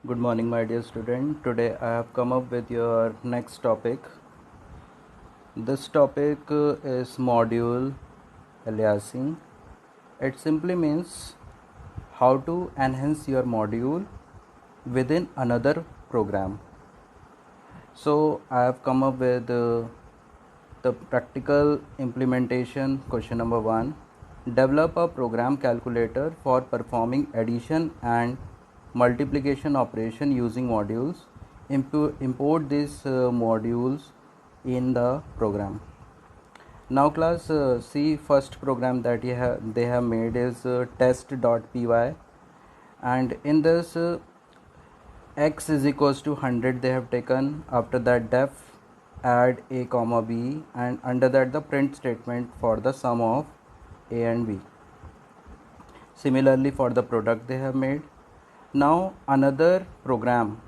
Good morning, my dear student. Today I have come up with your next topic. This topic is module aliasing. It simply means how to enhance your module within another program. So I have come up with the practical implementation. Question number 1. Develop a program calculator for performing addition and multiplication operation using modules. Import these modules in the program. Now class, see first program that they have made is test.py, and in this x is equals to 100 they have taken. After that def add a comma b, and under that the print statement for the sum of a and b. Similarly for the product they have made. Now another program,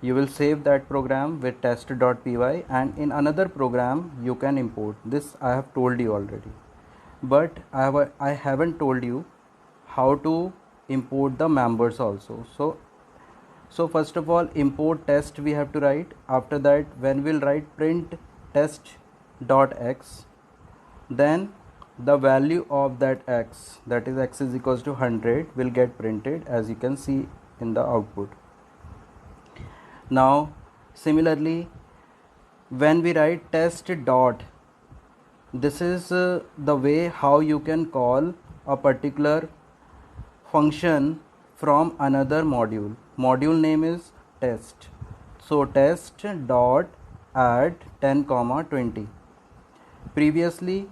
you will save that program with test.py, and in another program you can import this. I have told you already, but I haven't told you how to import the members also. So first of all, import test we have to write. After that, when we'll write print test dot x, then the value of that x, that is x is equals to 100, will get printed as you can see in the output. Now similarly, when we write test dot, this is the way how you can call a particular function from another module name is test. So test dot add 10 comma 20. Previously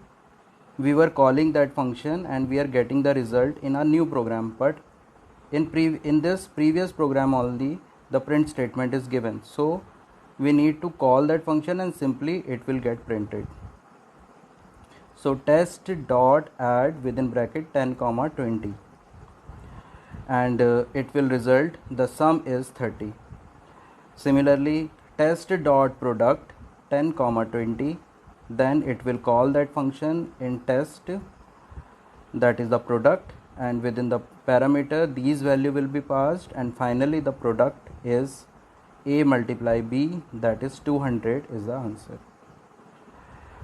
we were calling that function and we are getting the result in a new program, but in this previous program only the print statement is given, so we need to call that function and simply it will get printed. So test dot add within bracket 10 comma 20, and it will result the sum is 30. Similarly, test dot product 10 comma 20, then it will call that function in test, that is the product, and within the parameter these value will be passed, and finally the product is a multiply b, that is 200 is the answer.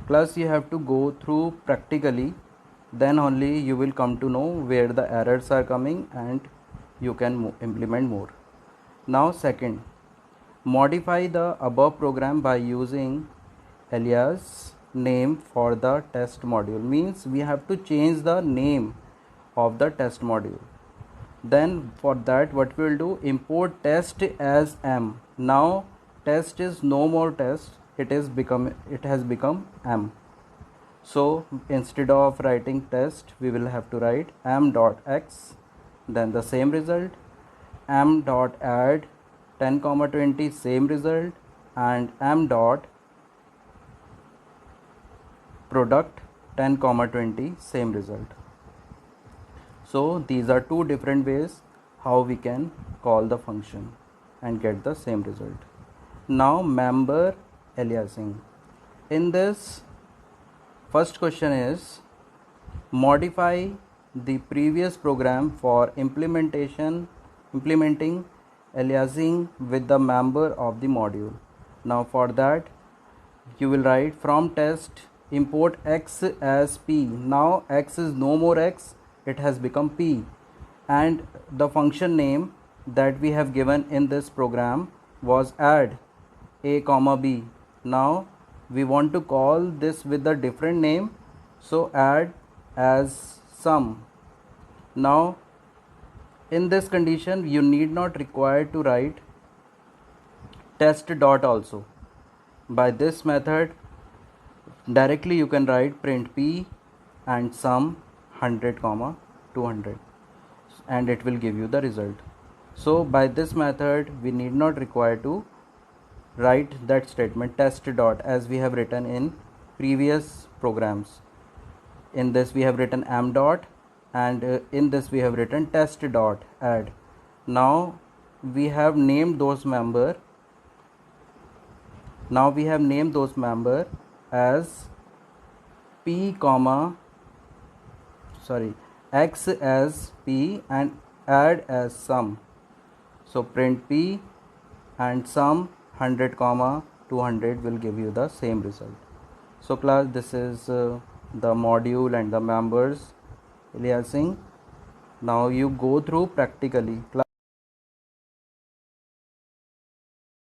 Class, you have to go through practically, then only you will come to know where the errors are coming and you can implement more. Now second, modify the above program by using alias name for the test module. Means we have to change the name of the test module. Then for that what we will do, import test as m. Now test is no more test, it has become m. So instead of writing test, we will have to write m dot x, then the same result, m dot add 10 comma 20, same result, and m dot product 10 comma 20, same result. So these are two different ways how we can call the function and get the same result. Now member aliasing. In this, first question is modify the previous program for implementing aliasing with the member of the module. Now for that you will write from test import x as p. Now x is no more x, it has become p, and the function name that we have given in this program was add a comma b. Now we want to call this with a different name, so add as sum. Now in this condition you need not require to write test dot also. By this method directly you can write print p and sum 100 comma 200, and it will give you the result. So by this method we need not require to write that statement test dot as we have written in previous programs. In this we have written m dot, and in this we have written test dot add. Now we have named those member. Now we have named those member as p comma x as p and add as sum. So print P and sum 100 comma 200 will give you the same result. So class, this is the module and the members aliasing. Now you go through practically.